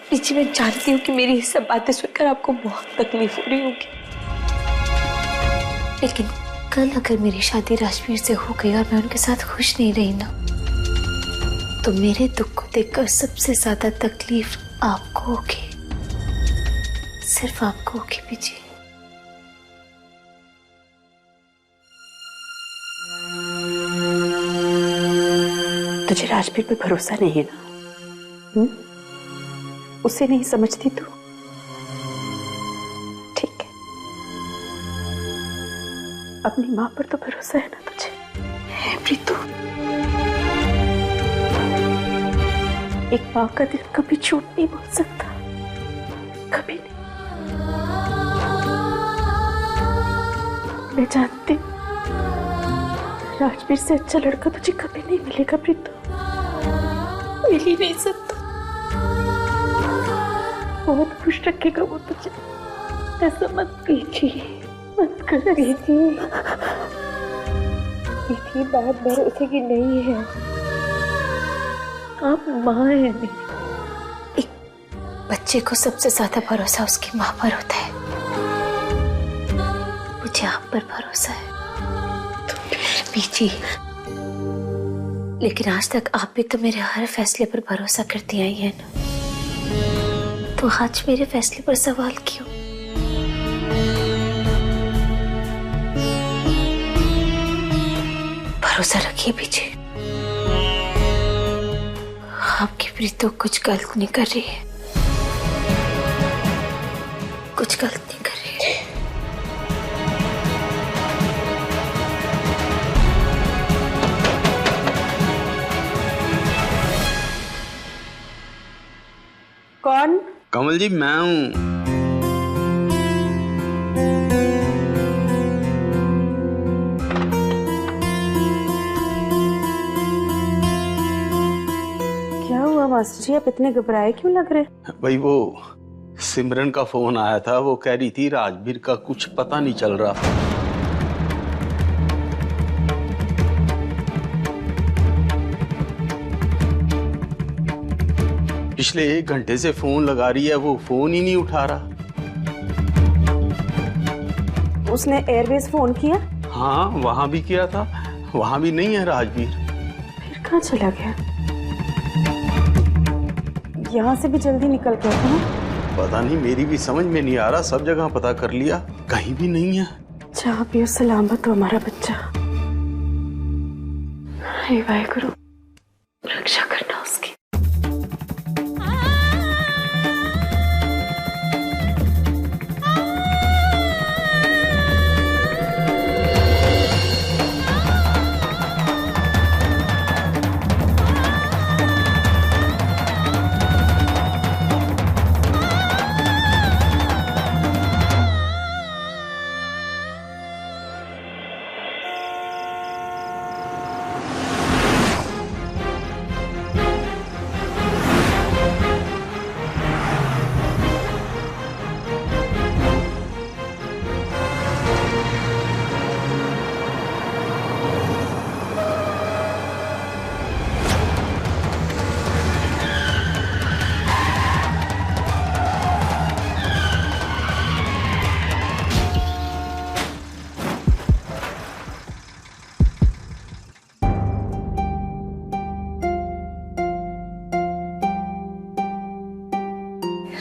पीछे मैं जानती हूँ कि मेरी ये सब बातें सुनकर आपको बहुत तकलीफ हो रही होगी, लेकिन कल अगर मेरी शादी राजवीर से हो गई और मैं उनके साथ खुश नहीं रही ना, तो मेरे दुख को देखकर सबसे ज्यादा तकलीफ आपको होगी, सिर्फ आपको होगी पीछे। तुझे राजवीर पे भरोसा नहीं है ना? उसे नहीं समझती तू? ठीक है, अपनी माँ पर तो भरोसा है ना तुझे? है प्रीतु, एक माँ का दिल कभी झूठ नहीं बोल सकता, कभी नहीं। मैं जानती हूँ राजवीर से अच्छा लड़का तुझे कभी नहीं मिलेगा प्रीतु, मिल ही नहीं सकता। बहुत खुश रखेगा वो तुझे, ऐसा मत कीजिए, मत करिए। दीदी बात भरोसे की नहीं है, आप माँ है मेरी। एक बच्चे को सबसे ज्यादा भरोसा उसकी माँ पर होता है, मुझे आप पर भरोसा है पीछे। लेकिन आज तक आप भी तो मेरे हर फैसले पर भरोसा करती आई है ना, तो आज मेरे फैसले पर सवाल क्यों? भरोसा रखिए पीछे, आपकी प्रीतो कुछ गलत नहीं कर रही है, कुछ गलत नहीं कर रही है। कौन? कमल जी, मैं हूं। क्या हुआ मास्टर जी, आप इतने घबराए क्यों लग रहे? भाई वो सिमरन का फोन आया था, वो कह रही थी राजवीर का कुछ पता नहीं चल रहा। पिछले 1 घंटे से फोन लगा रही है, वो फोन ही नहीं उठा रहा। उसने एयरवेज फोन किया? हाँ, वहां भी किया था, वहां भी नहीं है राजवीर। फिर कहाँ चला गया? यहाँ से भी जल्दी निकल गया था ना? पता नहीं, मेरी भी समझ में नहीं आ रहा, सब जगह पता कर लिया, कहीं भी नहीं है। जहाँ भी हो सलामत हो हमारा बच्चा। हे वाहेगुरु, रक्षा करना उसकी।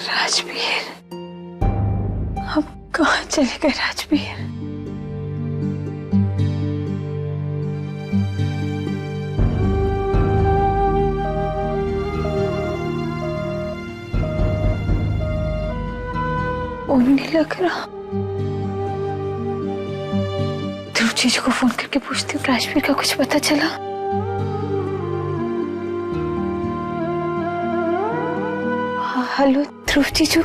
राजवीर, अब कहाँ चले गए राजवीर? फोन नहीं लग रहा। ध्रुव जीजू को फोन करके पूछती हूँ राजवीर का कुछ पता चला। हेलो ध्रुव जीजू,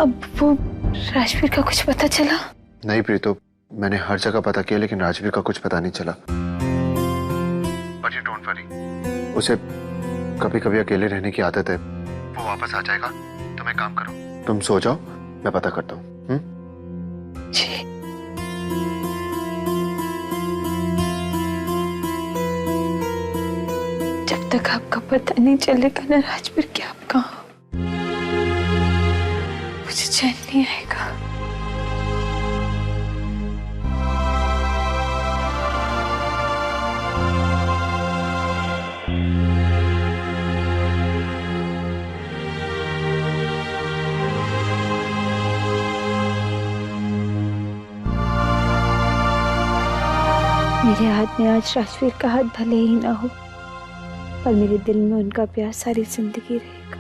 अब वो राजवीर का कुछ पता चला? नहीं प्रीतो, मैंने हर जगह पता किया लेकिन राजवीर का कुछ पता नहीं चला। बट यू डोंट वरी, उसे कभी कभी अकेले रहने की आदत है, वो वापस आ जाएगा। तुम एक काम करो, तुम सो जाओ, मैं पता करता हूँ। जी। जब तक आपका पता नहीं चलेगा ना राजवीर कि आप कहाँ हो, नहीं आएगा। मेरे हाथ में आज राजवीर का हाथ भले ही ना हो, पर मेरे दिल में उनका प्यार सारी जिंदगी रहेगा।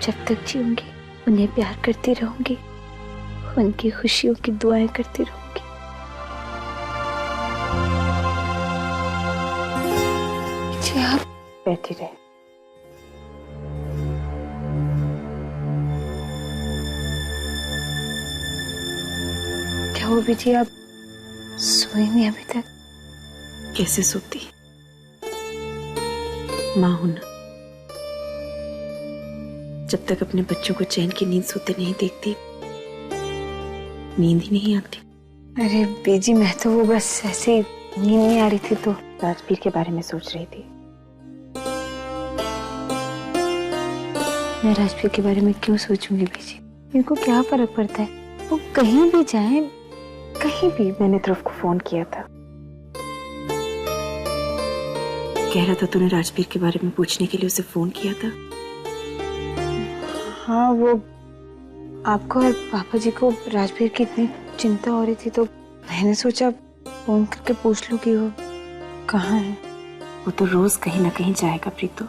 जब तक जीऊंगी उन्हें प्यार करती रहूंगी, उनकी खुशियों की दुआएं करती रहूंगी। जी आप बैठी रहे। क्या वो भी जी आप सोई नहीं अभी तक? कैसे सोती? माँ हूं ना, जब तक अपने बच्चों को चैन की नींद सोते नहीं देखती, नींद ही नहीं आती। अरे बेजी, मैं तो वो बस ऐसे नींद नहीं आ रही थी तो राजवीर के बारे में सोच रही थी। मैं राजवीर के बारे में क्यों सोचूंगी बेजी? इनको क्या फर्क पड़ता है? वो कहीं भी जाए, कहीं भी। मैंने ध्रुव को फोन किया था, कह रहा था तूने राजवीर के बारे में पूछने के लिए उसे फोन किया था। हाँ, वो आपको और पापा जी को राजवीर की इतनी चिंता हो रही थी तो मैंने सोचा फोन करके पूछ लूं कि वो कहाँ है। वो तो रोज कहीं ना कहीं जाएगा प्रीतो,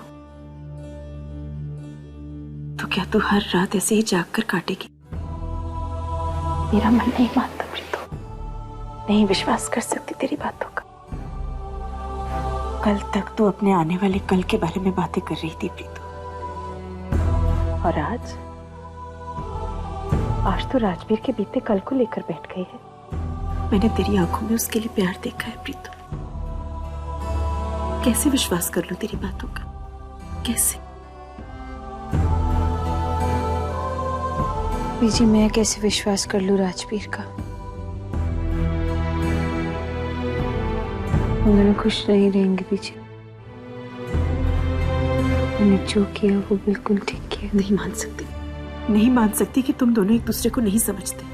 तो क्या तू हर रात ऐसे ही जाग कर काटेगी? मेरा मन नहीं मानता प्रीतो, नहीं विश्वास कर सकती तेरी बातों का। कल तक तू अपने आने वाले कल के बारे में बातें कर रही थी प्रीतो, और आज तो राजवीर के बीते कल को लेकर बैठ गई है। मैंने तेरी आंखों में उसके लिए प्यार देखा है प्रीतो, कैसे विश्वास कर लूं तेरी बातों का? कैसे? बीजी, मैं कैसे विश्वास कर लूं राजवीर का? उन्होंने खुश नहीं रहेंगे बीजी। उन्हें जो किया वो बिल्कुल ठीक किया। नहीं मान सकती, नहीं मान सकती कि तुम दोनों एक दूसरे को नहीं समझते।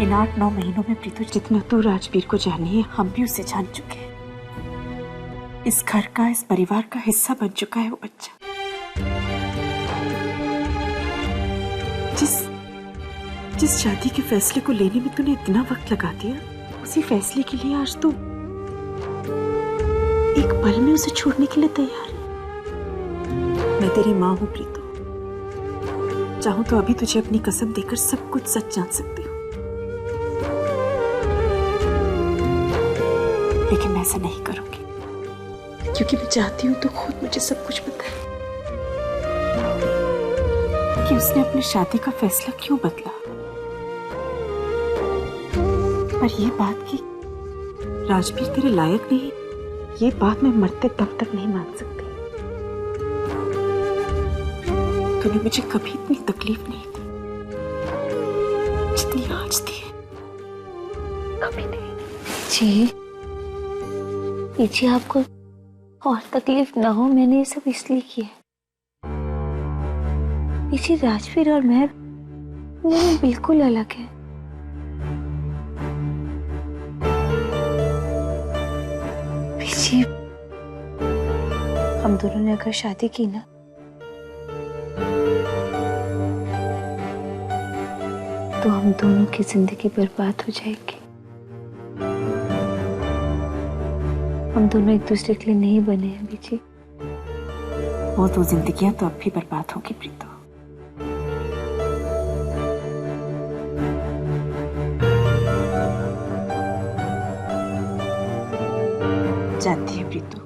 इन 8-9 महीनों में प्रीतो, जितना तू राजवीर को जानी है, हम भी उसे जान चुके हैं। इस घर का, इस परिवार का हिस्सा बन चुका है वो बच्चा। जिस शादी के फैसले को लेने में तूने इतना वक्त लगा दिया, उसी फैसले के लिए आज तू एक पल में उसे छोड़ने के लिए तैयार है। मैं तेरी माँ हूं प्रीतो, चाहूं तो अभी तुझे अपनी कसम देकर सब कुछ सच जान सकती हूँ, लेकिन मैं ऐसा नहीं करूंगी, क्योंकि मैं चाहती हूं तो खुद मुझे सब कुछ बताए कि उसने अपनी शादी का फैसला क्यों बदला। पर ये बात कि राजवीर तेरे लायक नहीं, ये बात मैं मरते दम तक नहीं मान सकती। तूने मुझे कभी इतनी तकलीफ नहीं दी जितनी आज दी है। कभी नहीं। जी आपको और तकलीफ ना हो, मैंने ये सब इसलिए किया। जी राजवीर और मैं बिल्कुल अलग है। जी, हम दोनों ने अगर शादी की ना, तो हम दोनों की जिंदगी बर्बाद हो जाएगी। हम दोनों एक दूसरे के लिए नहीं बने हैं बीजी। वो दो जिंदगियां तो अब भी बर्बाद होगी प्रीतो। जानती है प्रीतो,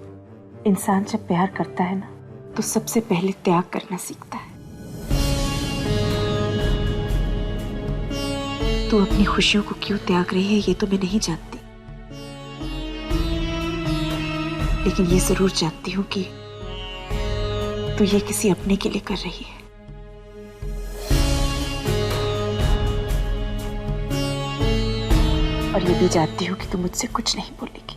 इंसान जब प्यार करता है ना, तो सबसे पहले त्याग करना सीखता है। तू अपनी खुशियों को क्यों त्याग रही है ये तो मैं नहीं जानती, लेकिन ये जरूर जानती हूँ कि तू ये किसी अपने के लिए कर रही है। और ये भी जानती हूँ कि तू मुझसे कुछ नहीं बोलेगी।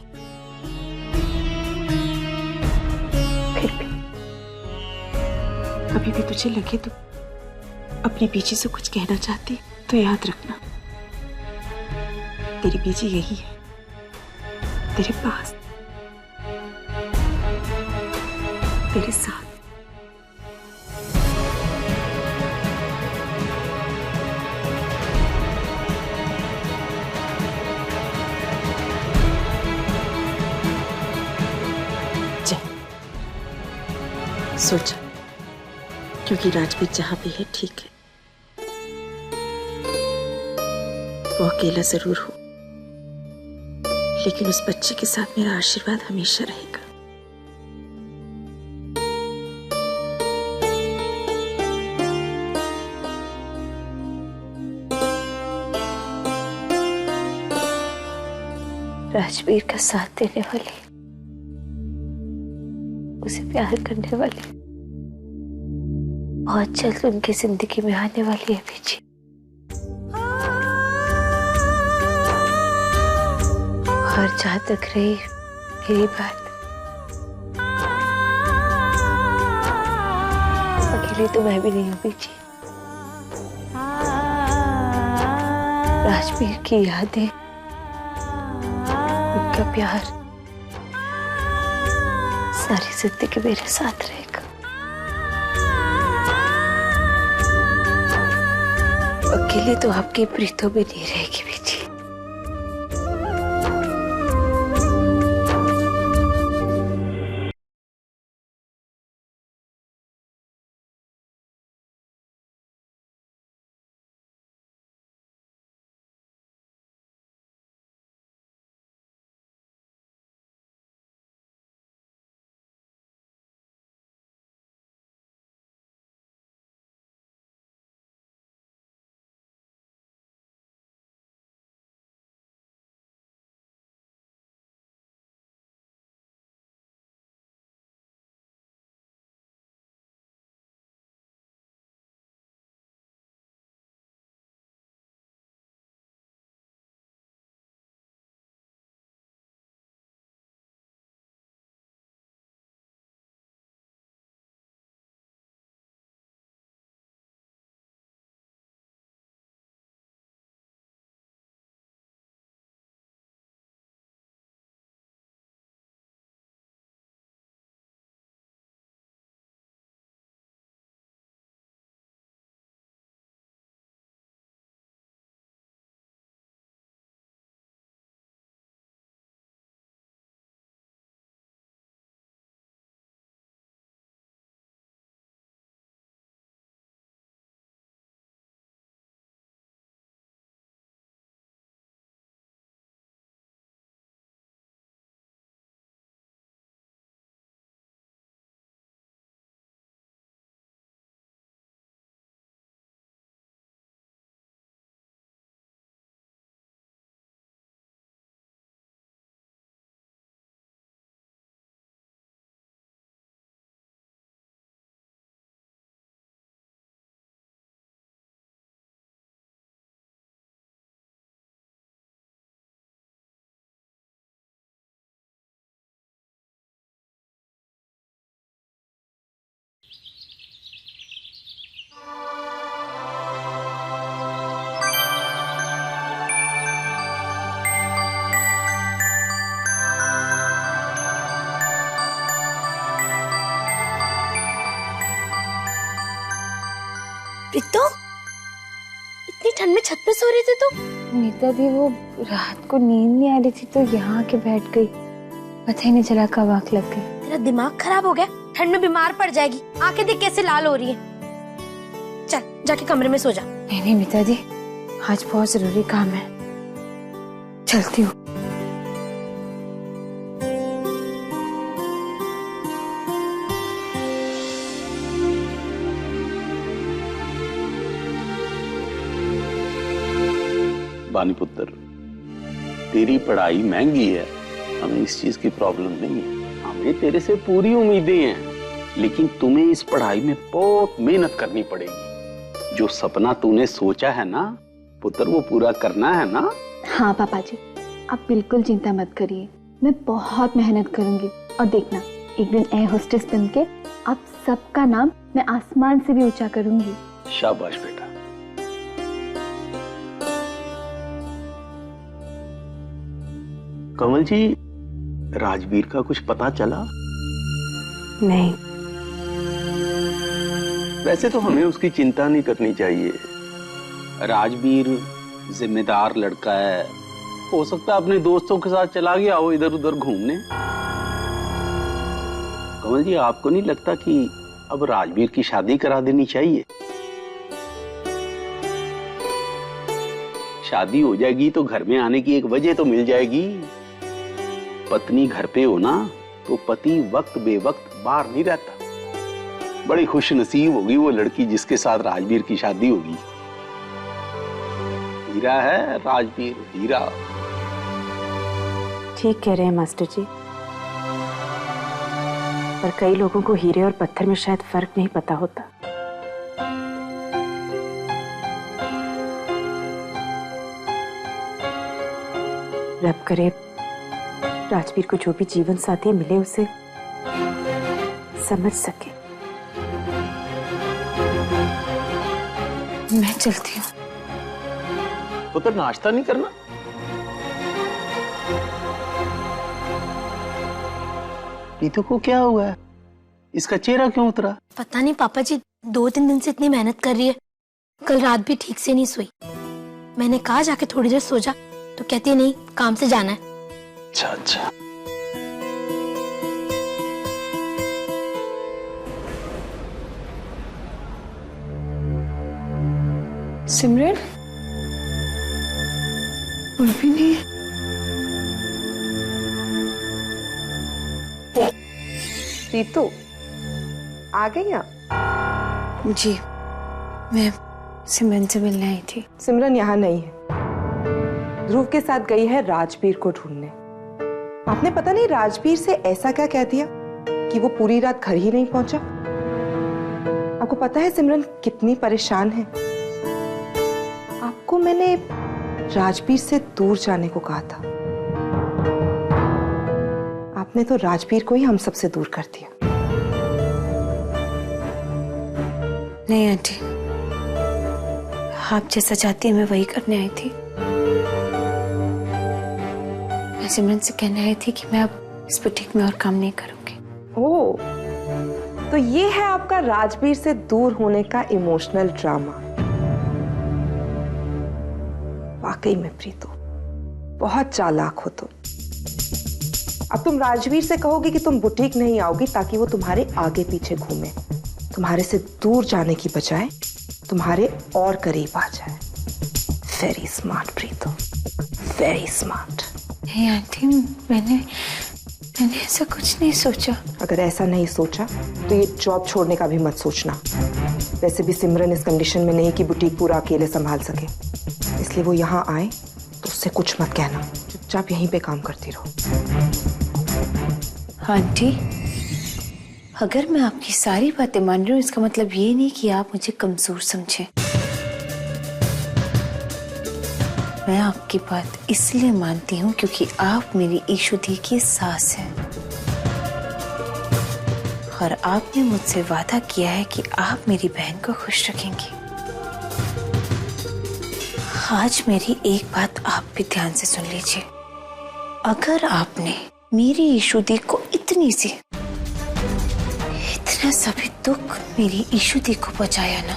कभी भी तुझे लगे तो अपनी बीजी से कुछ कहना चाहती तो याद रखना, तेरी बीजी यही है, तेरे पास, तेरे साथ। सोचा, क्योंकि राजवीर जहां भी है ठीक है, वो अकेला जरूर हो, लेकिन उस बच्चे के साथ मेरा आशीर्वाद हमेशा रहेगा। राजवीर का साथ देने वाले, उसे प्यार करने वाले बहुत जल्द उनकी जिंदगी में आने वाली है बीजी। और जहां तक रही मेरी बात, अकेली तो मैं भी नहीं हूं बीजी। राजवीर की यादें, उनका प्यार सारी जिंदगी मेरे साथ रहेगा। अकेले तो आपकी प्रीतों में नहीं रहेगी बीजी। प्रीतो, इतनी ठंड में छत पे सो रही थी तू? मीता दी, वो रात को नींद नहीं आ रही थी तो यहाँ के बैठ गई, पता ही नहीं चला कब आंख लग गई। तेरा दिमाग खराब हो गया, ठंड में बीमार पड़ जाएगी। आंखें देख कैसे लाल हो रही है। चल जाके कमरे में सो जा। नहीं नहीं मीता दी, आज बहुत जरूरी काम है, चलती हूँ। बानी पुत्र, तेरी पढ़ाई महंगी है, हमें इस चीज की प्रॉब्लम नहीं है, हमें तेरे से पूरी उम्मीदें हैं, लेकिन तुम्हें इस पढ़ाई में बहुत मेहनत करनी पड़ेगी। जो सपना तूने सोचा है ना पुत्र, वो पूरा करना है ना? हाँ पापा जी, आप बिल्कुल चिंता मत करिए, मैं बहुत मेहनत करूंगी। और देखना, एक दिन एयर होस्टेस बनके आप सबका नाम मैं आसमान से भी ऊंचा करूंगी। शाबाश बेटा। कमल जी, राजवीर का कुछ पता चला? नहीं। वैसे तो हमें उसकी चिंता नहीं करनी चाहिए। राजवीर जिम्मेदार लड़का है, हो सकता है अपने दोस्तों के साथ चला गया हो इधर उधर घूमने। कमल जी, आपको नहीं लगता कि अब राजवीर की शादी करा देनी चाहिए? शादी हो जाएगी तो घर में आने की एक वजह तो मिल जाएगी। पत्नी घर पे हो ना तो पति वक्त बेवक्त बाहर नहीं रहता। बड़ी खुश नसीब होगी वो लड़की जिसके साथ राजवीर की शादी होगी। हीरा है राजवीर, हीरा। ठीक कह रहे हैं मास्टर जी, पर कई लोगों को हीरे और पत्थर में शायद फर्क नहीं पता होता। रब करे राजवीर को जो भी जीवन साथी मिले उसे समझ सके। मैं चलती हूँ। पुत्र, नाश्ता नहीं करना? प्रीतु को क्या हुआ है? इसका चेहरा क्यों उतरा? पता नहीं पापा जी, 2-3 दिन से इतनी मेहनत कर रही है। कल रात भी ठीक से नहीं सोई। मैंने कहा जाके थोड़ी देर सो जा, तो कहती है नहीं, काम से जाना है। अच्छा अच्छा। सिमरन उठ भी नहीं। प्रीतु, आ गई आप? जी, मैं सिमरन से मिलने आई थी। सिमरन यहाँ नहीं है, ध्रुव के साथ गई है राजवीर को ढूंढने। आपने पता नहीं राजवीर से ऐसा क्या कह दिया कि वो पूरी रात घर ही नहीं पहुंचा। आपको पता है सिमरन कितनी परेशान है। आपको मैंने राजवीर से दूर जाने को कहा था, आपने तो राजवीर को ही हम सबसे दूर कर दिया। नहीं आंटी, आप जैसा चाहती है मैं वही करने आई थी। मैं सिमरन से कहने आई थी कि मैं अब इस बुटीक में और काम नहीं करूंगी। ओह, तो ये है आपका राजवीर से दूर होने का इमोशनल ड्रामा। वाकई में प्रीतु बहुत चालाक हो तुम। अब तुम राजवीर से कहोगे कि तुम बुटीक नहीं आओगी ताकि वो तुम्हारे आगे पीछे घूमे, तुम्हारे से दूर जाने की बजाय तुम्हारे और करीब आ जाए। Very smart Preetu, very smart. नहीं आंटी, मैंने ऐसा कुछ नहीं सोचा। अगर ऐसा नहीं सोचा तो ये जॉब छोड़ने का भी मत सोचना। वैसे भी सिमरन इस कंडीशन में नहीं कि बुटीक पूरा अकेले संभाल सके, इसलिए वो यहाँ आए तो उससे कुछ मत कहना, चुपचाप यहीं पे काम करती रहो। आंटी, अगर मैं आपकी सारी बातें मान रही हूँ इसका मतलब ये नहीं कि आप मुझे कमजोर समझें। मैं आपकी बात इसलिए मानती हूँ क्योंकि आप मेरी ईशुदी की सास हैं और आपने मुझसे वादा किया है कि आप मेरी बहन को खुश रखेंगी। आज मेरी एक बात आप भी ध्यान से सुन लीजिए। अगर आपने मेरी ईशुदी को इतना सा भी दुख मेरी ईशुदी को पहुंचाया ना,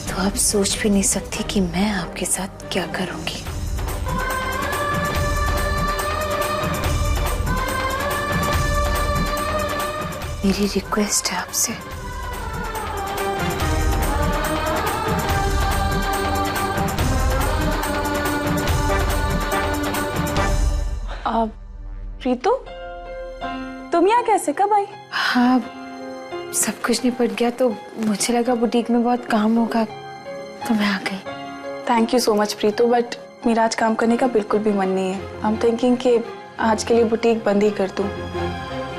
तो आप सोच भी नहीं सकती कि मैं आपके साथ क्या करूंगी। मेरी रिक्वेस्ट है आपसे। प्रीतु, तुम यहाँ कैसे, कब आई? हाँ, सब कुछ निपट गया तो मुझे लगा बुटीक में बहुत काम होगा तो मैं आ गई। Thank you so much Preetu, but मेरा आज काम करने का बिल्कुल भी मन नहीं है। आई एम थिंकिंग कि आज के लिए बुटीक बंद ही कर दूं।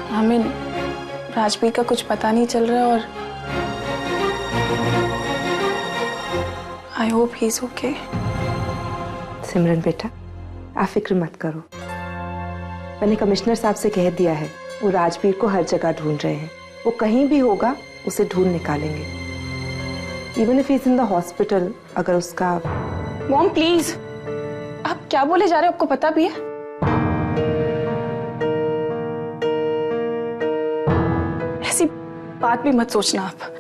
हमें राजवीर का कुछ पता नहीं चल रहा और I hope he is okay. Simran बेटा, आप फिक्र मत करो। मैंने कमिश्नर साहब से कह दिया है, वो राजवीर को हर जगह ढूंढ रहे हैं। वो कहीं भी होगा उसे ढूंढ निकालेंगे। Even if is in the hospital, अगर उसका। मॉम प्लीज, आप क्या बोले जा रहे हो, आपको पता भी है? ऐसी बात भी मत सोचना आप।